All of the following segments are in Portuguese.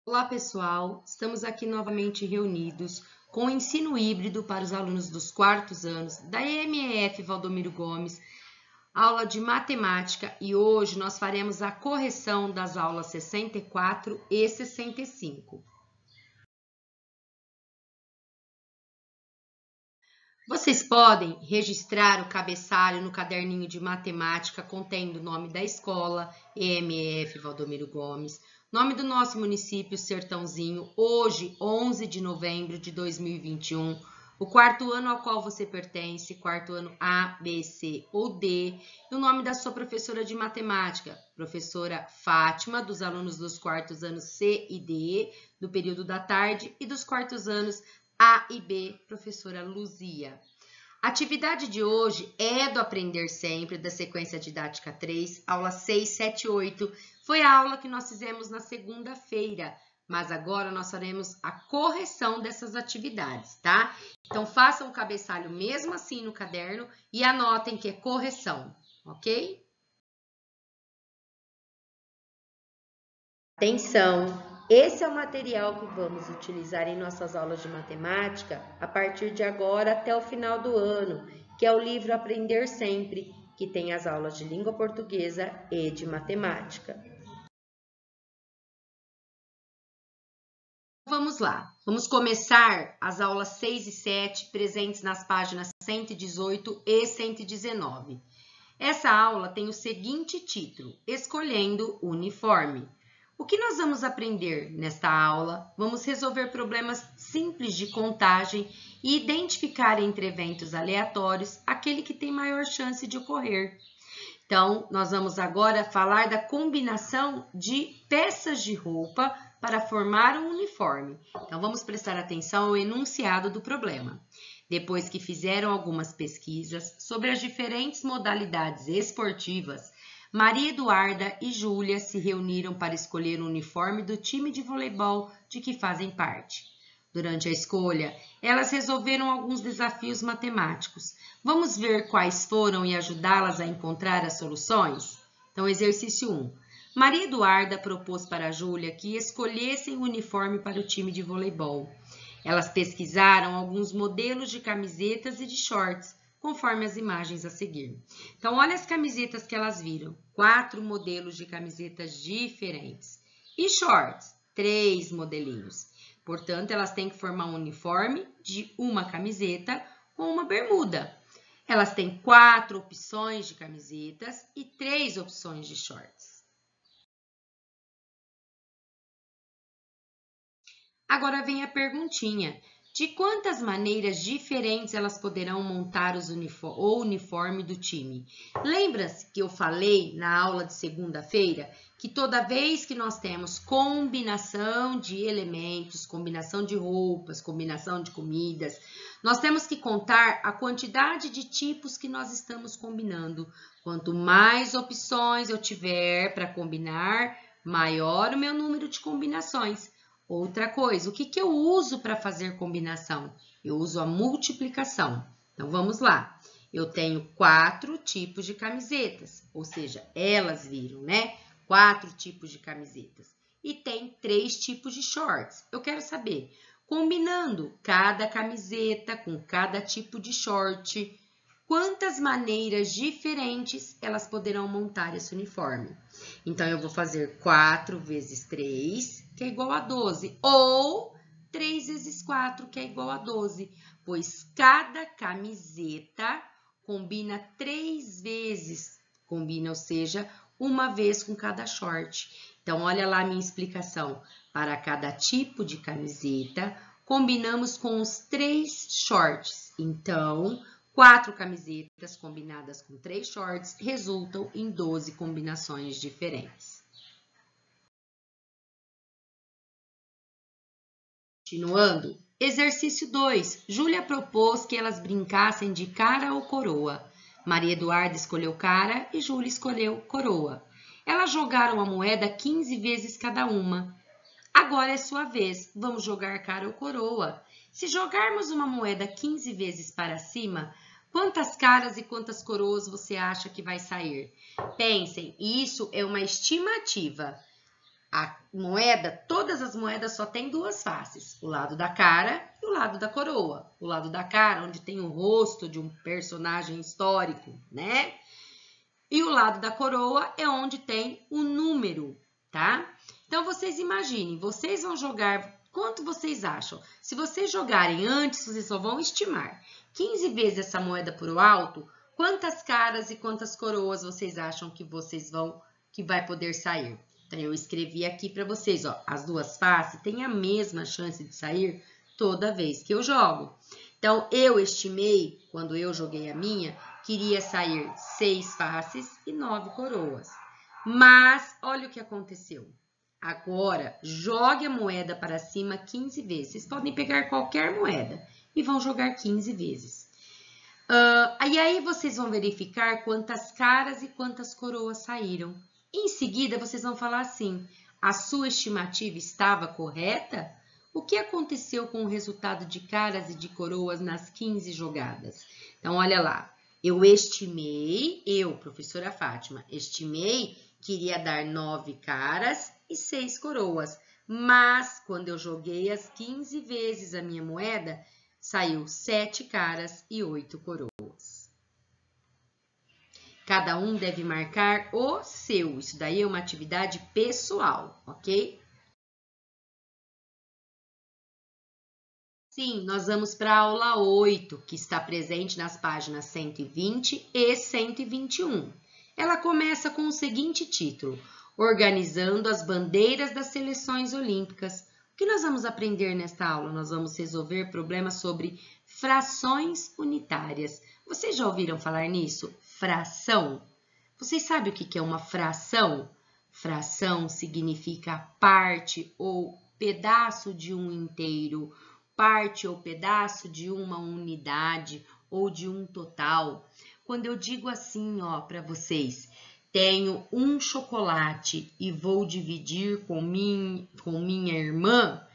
Olá, pessoal! Estamos aqui novamente reunidos com o ensino híbrido para os alunos dos quartos anos da EMEF Valdomiro Gomes, aula de matemática, e hoje nós faremos a correção das aulas 64 e 65. Vocês podem registrar o cabeçalho no caderninho de matemática contendo o nome da escola, EMEF Valdomiro Gomes, nome do nosso município, Sertãozinho, hoje, 11 de novembro de 2021, o quarto ano ao qual você pertence, quarto ano A, B, C ou D, e o nome da sua professora de matemática, professora Fátima, dos alunos dos quartos anos C e D, do período da tarde, e dos quartos anos A e B, professora Luzia. A atividade de hoje é do Aprender Sempre, da sequência didática 3, aula 6, 7 e 8. Foi a aula que nós fizemos na segunda-feira, mas agora nós faremos a correção dessas atividades, tá? Então, façam o cabeçalho mesmo assim no caderno e anotem que é correção, ok? Atenção! Esse é o material que vamos utilizar em nossas aulas de matemática a partir de agora até o final do ano, que é o livro Aprender Sempre, que tem as aulas de língua portuguesa e de matemática. Vamos lá, vamos começar as aulas 6 e 7 presentes nas páginas 118 e 119. Essa aula tem o seguinte título: Escolhendo o uniforme. O que nós vamos aprender nesta aula? Vamos resolver problemas simples de contagem e identificar entre eventos aleatórios aquele que tem maior chance de ocorrer. Então, nós vamos agora falar da combinação de peças de roupa para formar um uniforme. Então, vamos prestar atenção ao enunciado do problema. Depois que fizeram algumas pesquisas sobre as diferentes modalidades esportivas, Maria Eduarda e Júlia se reuniram para escolher o uniforme do time de voleibol de que fazem parte. Durante a escolha, elas resolveram alguns desafios matemáticos. Vamos ver quais foram e ajudá-las a encontrar as soluções? Então, exercício 1. Maria Eduarda propôs para a Júlia que escolhessem o uniforme para o time de voleibol. Elas pesquisaram alguns modelos de camisetas e de shorts, conforme as imagens a seguir. Então, olha as camisetas que elas viram. 4 modelos de camisetas diferentes. E shorts? 3 modelinhos. Portanto, elas têm que formar um uniforme de uma camiseta com uma bermuda. Elas têm 4 opções de camisetas e 3 opções de shorts. Agora vem a perguntinha: de quantas maneiras diferentes elas poderão montar o uniforme do time? Lembra-se que eu falei na aula de segunda-feira que toda vez que nós temos combinação de elementos, combinação de roupas, combinação de comidas, nós temos que contar a quantidade de tipos que nós estamos combinando. Quanto mais opções eu tiver para combinar, maior o meu número de combinações. Outra coisa, o que eu uso para fazer combinação? Eu uso a multiplicação. Então, vamos lá. Eu tenho 4 tipos de camisetas, ou seja, elas viram, né? 4 tipos de camisetas. E tem 3 tipos de shorts. Eu quero saber, combinando cada camiseta com cada tipo de short, quantas maneiras diferentes elas poderão montar esse uniforme? Então, eu vou fazer 4 vezes 3, que é igual a 12, ou 3 vezes 4, que é igual a 12, pois cada camiseta combina 3 vezes, ou seja, uma vez com cada short. Então, olha lá a minha explicação. Para cada tipo de camiseta, combinamos com os 3 shorts. Então, 4 camisetas combinadas com 3 shorts resultam em 12 combinações diferentes. Continuando, exercício 2. Júlia propôs que elas brincassem de cara ou coroa. Maria Eduarda escolheu cara e Júlia escolheu coroa. Elas jogaram a moeda 15 vezes cada uma. Agora é sua vez. Vamos jogar cara ou coroa. Se jogarmos uma moeda 15 vezes para cima, quantas caras e quantas coroas você acha que vai sair? Pensem, isso é uma estimativa. A moeda, todas as moedas só tem duas faces, o lado da cara e o lado da coroa. O lado da cara, onde tem o rosto de um personagem histórico, né? E o lado da coroa é onde tem o número, tá? Então, vocês imaginem, vocês vão jogar, quanto vocês acham? Se vocês jogarem antes, vocês só vão estimar 15 vezes essa moeda por o alto, quantas caras e quantas coroas vocês acham que vai poder sair? Então, eu escrevi aqui para vocês, ó, as duas faces têm a mesma chance de sair toda vez que eu jogo. Então, eu estimei, quando eu joguei a minha, queria sair 6 faces e 9 coroas. Mas, olha o que aconteceu. Agora, jogue a moeda para cima 15 vezes. Vocês podem pegar qualquer moeda e vão jogar 15 vezes. E aí, vocês vão verificar quantas caras e quantas coroas saíram. Em seguida, vocês vão falar assim, a sua estimativa estava correta? O que aconteceu com o resultado de caras e de coroas nas 15 jogadas? Então, olha lá. Professora Fátima, estimei que iria dar 9 caras e 6 coroas. Mas, quando eu joguei as 15 vezes a minha moeda, saiu 7 caras e 8 coroas. Cada um deve marcar o seu. Isso daí é uma atividade pessoal, ok? Sim, nós vamos para a aula 8, que está presente nas páginas 120 e 121. Ela começa com o seguinte título: Organizando as bandeiras das seleções olímpicas. O que nós vamos aprender nesta aula? Nós vamos resolver problemas sobre frações unitárias. Vocês já ouviram falar nisso? Fração. Vocês sabem o que é uma fração? Fração significa parte ou pedaço de um inteiro, parte ou pedaço de uma unidade ou de um total. Quando eu digo assim, ó, para vocês, tenho um chocolate e vou dividir com minha irmã,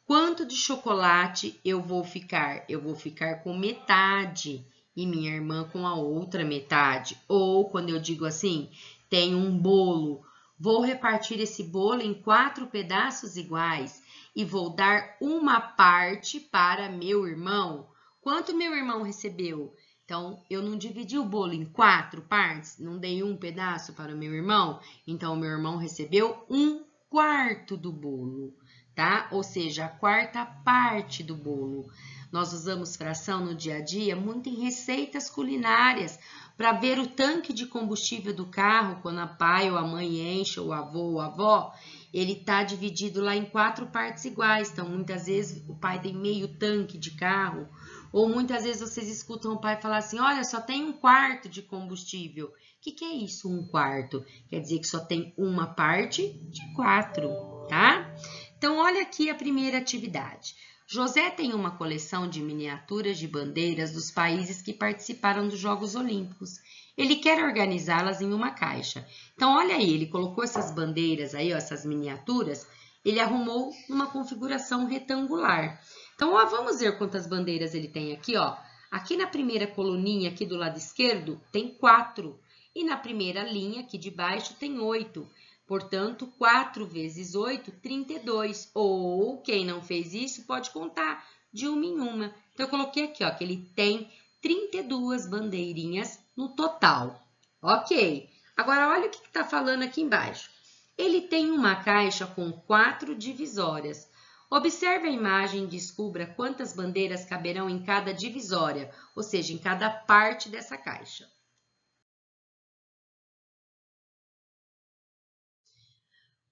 quanto de chocolate eu vou ficar? Eu vou ficar com metade e minha irmã com a outra metade. Ou quando eu digo assim, tenho um bolo, vou repartir esse bolo em 4 pedaços iguais e vou dar uma parte para meu irmão. Quanto meu irmão recebeu? Então, eu não dividi o bolo em 4 partes, não dei um pedaço para o meu irmão, então o meu irmão recebeu 1/4 do bolo, tá? Ou seja, a 4ª parte do bolo. Nós usamos fração no dia a dia muito em receitas culinárias, para ver o tanque de combustível do carro, quando a pai ou a mãe enche, ou o avô ou a avó, ele está dividido lá em 4 partes iguais. Então, muitas vezes o pai tem meio tanque de carro, ou muitas vezes vocês escutam o pai falar assim, olha, só tem 1/4 de combustível. O que é isso, 1/4? Quer dizer que só tem uma parte de 4, tá? Então, olha aqui a primeira atividade. José tem uma coleção de miniaturas de bandeiras dos países que participaram dos Jogos Olímpicos. Ele quer organizá-las em uma caixa. Então, olha aí, ele colocou essas bandeiras aí, ó, essas miniaturas, ele arrumou uma configuração retangular. Então, ó, vamos ver quantas bandeiras ele tem aqui, ó. Aqui na primeira coluninha, aqui do lado esquerdo, tem 4. E na primeira linha, aqui de baixo, tem 8. Portanto, 4 vezes 8, 32. Ou, quem não fez isso, pode contar de uma em uma. Então, eu coloquei aqui, ó, que ele tem 32 bandeirinhas no total. Ok. Agora, olha o que está falando aqui embaixo. Ele tem uma caixa com 4 divisórias. Observe a imagem e descubra quantas bandeiras caberão em cada divisória, ou seja, em cada parte dessa caixa.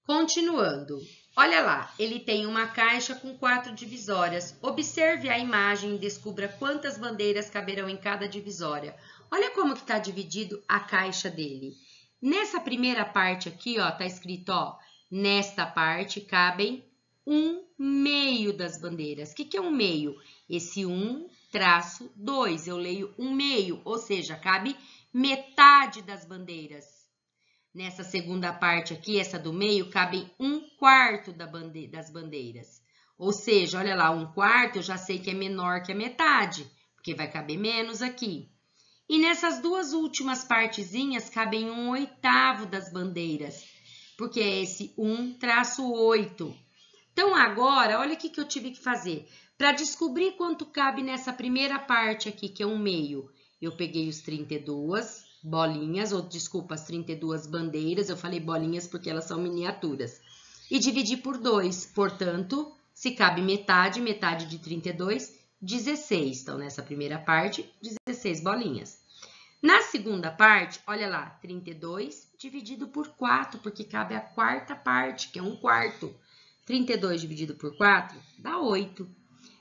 Continuando, olha lá, ele tem uma caixa com 4 divisórias. Observe a imagem e descubra quantas bandeiras caberão em cada divisória. Olha como que está dividido a caixa dele. Nessa primeira parte aqui, ó, tá escrito, ó, nesta parte cabem 1/2 das bandeiras. O que é 1/2? Esse 1-2, eu leio 1/2, ou seja, cabe metade das bandeiras. Nessa segunda parte aqui, essa do meio, cabem 1/4 das bandeiras. Ou seja, olha lá, 1/4 eu já sei que é menor que a metade, porque vai caber menos aqui. E nessas duas últimas partezinhas cabem 1/8 das bandeiras. porque é esse 1-8. Então, agora, olha o que eu tive que fazer. Para descobrir quanto cabe nessa primeira parte aqui, que é 1/2, eu peguei os 32 bolinhas, ou desculpa, as 32 bandeiras, eu falei bolinhas porque elas são miniaturas, e dividi por 2, portanto, se cabe metade, metade de 32, 16. Então, nessa primeira parte, 16 bolinhas. Na segunda parte, olha lá, 32 dividido por 4, porque cabe a quarta parte, que é 1/4. 32 dividido por 4 dá 8.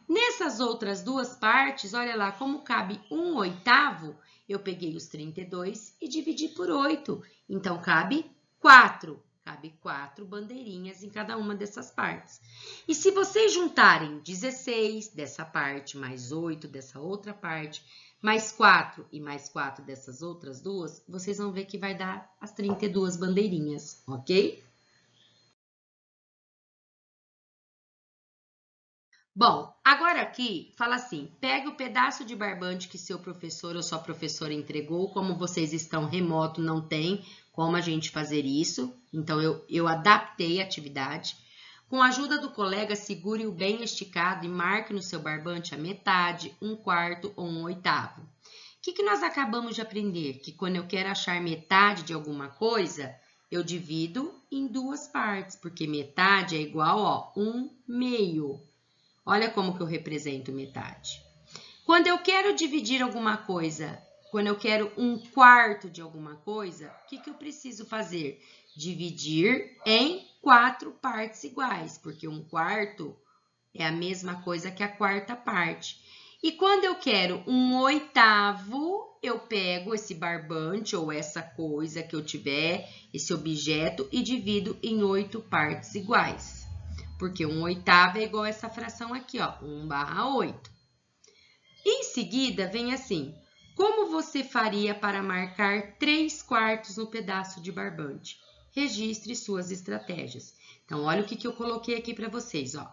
Nessas outras duas partes, olha lá, como cabe 1/8, eu peguei os 32 e dividi por 8. Então, cabe 4. Cabe 4 bandeirinhas em cada uma dessas partes. E se vocês juntarem 16 dessa parte, mais 8 dessa outra parte, mais 4 e mais 4 dessas outras duas, vocês vão ver que vai dar as 32 bandeirinhas, ok? Bom, agora aqui fala assim, pega o pedaço de barbante que seu professor ou sua professora entregou, como vocês estão remoto, não tem como a gente fazer isso, então eu adaptei a atividade. Com a ajuda do colega, segure-o bem esticado e marque no seu barbante a metade, 1/4 ou 1/8. O que nós acabamos de aprender? Que quando eu quero achar metade de alguma coisa, eu divido em duas partes, porque metade é igual a 1/2. Olha como que eu represento metade. Quando eu quero dividir alguma coisa, quando eu quero 1/4 de alguma coisa, o que eu preciso fazer? Dividir em 4 partes iguais, porque 1/4 é a mesma coisa que a quarta parte. E quando eu quero 1/8, eu pego esse barbante ou essa coisa que eu tiver, esse objeto, e divido em 8 partes iguais. Porque 1/8 é igual a essa fração aqui, ó, 1/8. Em seguida, vem assim, como você faria para marcar 3/4 no pedaço de barbante? Registre suas estratégias. Então, olha o que eu coloquei aqui para vocês, ó.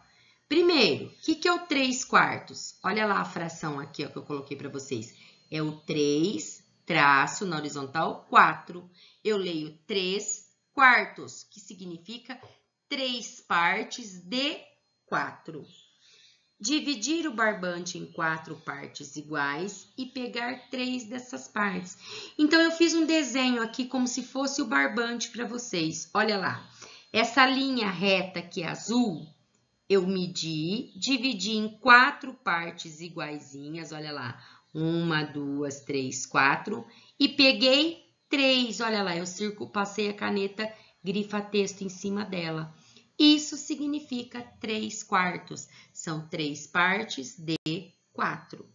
Primeiro, o que é o 3/4? Olha lá a fração aqui, ó, que eu coloquei para vocês. É o 3, traço na horizontal, 4. Eu leio 3/4, que significa 3 partes de 4. Dividir o barbante em 4 partes iguais e pegar 3 dessas partes. Então, eu fiz um desenho aqui como se fosse o barbante para vocês. Olha lá, essa linha reta aqui azul, eu medi, dividi em 4 partes iguaizinhas, olha lá, 1, 2, 3, 4, e peguei 3, olha lá, eu passei a caneta grifa-texto em cima dela. Isso significa 3/4, são 3 partes de 4.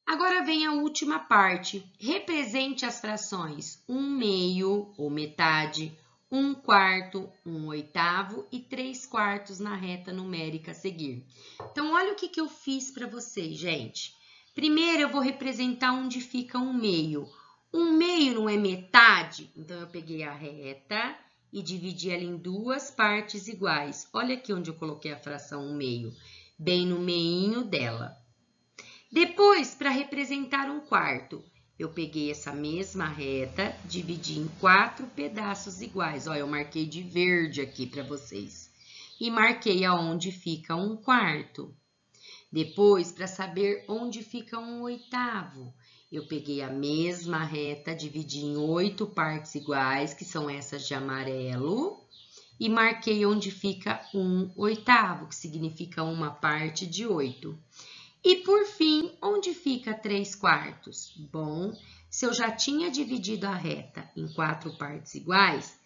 Agora vem a última parte. Represente as frações 1/2 ou metade, 1/4, 1/8 e 3/4 na reta numérica a seguir. Então, olha o que eu fiz para vocês, gente. Primeiro, eu vou representar onde fica 1/2. 1/2 não é metade? Então, eu peguei a reta e dividi ela em duas partes iguais. Olha aqui onde eu coloquei a fração 1/2, bem no meinho dela. Depois, para representar 1/4, eu peguei essa mesma reta, dividi em 4 pedaços iguais. Ó, eu marquei de verde aqui para vocês. E marquei aonde fica 1/4. Depois, para saber onde fica 1/8, eu peguei a mesma reta, dividi em 8 partes iguais, que são essas de amarelo, e marquei onde fica 1/8, que significa uma parte de 8. E, por fim, onde fica 3/4? Bom, se eu já tinha dividido a reta em 4 partes iguais,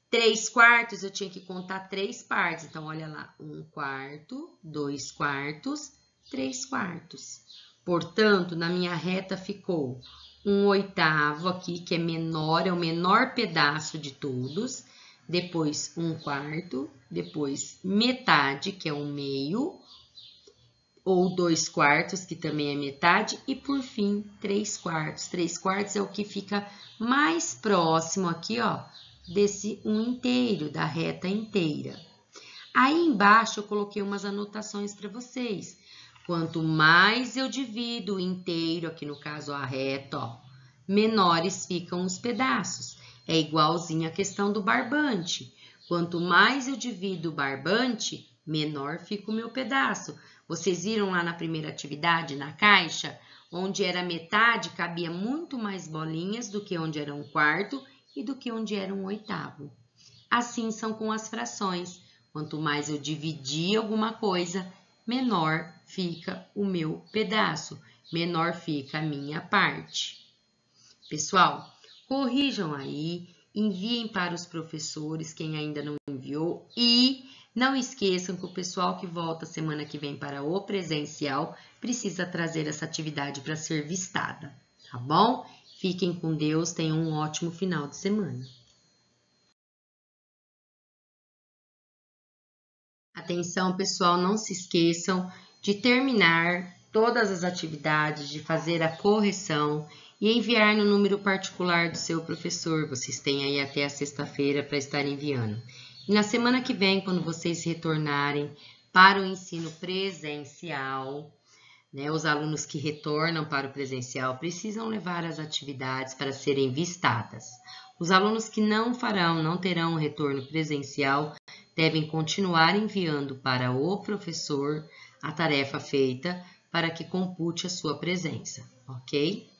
3/4 eu tinha que contar 3 partes. Então, olha lá, 1/4, 2/4, 3/4. Portanto, na minha reta ficou 1/8 aqui, que é menor, é o menor pedaço de todos. Depois, 1/4, depois metade, que é 1/2, ou 2/4, que também é metade, e por fim, 3/4. 3/4 é o que fica mais próximo aqui, ó, desse 1 inteiro, da reta inteira. Aí embaixo eu coloquei umas anotações para vocês. Quanto mais eu divido o inteiro, aqui no caso a reta, ó, menores ficam os pedaços. É igualzinho a questão do barbante. Quanto mais eu divido o barbante, menor fica o meu pedaço. Vocês viram lá na primeira atividade, na caixa, onde era metade, cabia muito mais bolinhas do que onde era um quarto e do que onde era um oitavo. Assim são com as frações. Quanto mais eu dividir alguma coisa, menor fica o meu pedaço, menor fica a minha parte. Pessoal, corrijam aí, enviem para os professores quem ainda não enviou e não esqueçam que o pessoal que volta semana que vem para o presencial precisa trazer essa atividade para ser vistada, tá bom? Fiquem com Deus, tenham um ótimo final de semana. Atenção, pessoal, não se esqueçam de terminar todas as atividades, de fazer a correção e enviar no número particular do seu professor. Vocês têm aí até a sexta-feira para estar enviando. E na semana que vem, quando vocês retornarem para o ensino presencial, né, os alunos que retornam para o presencial precisam levar as atividades para serem vistadas. Os alunos que não terão o retorno presencial, devem continuar enviando para o professor a tarefa feita para que compute a sua presença, ok?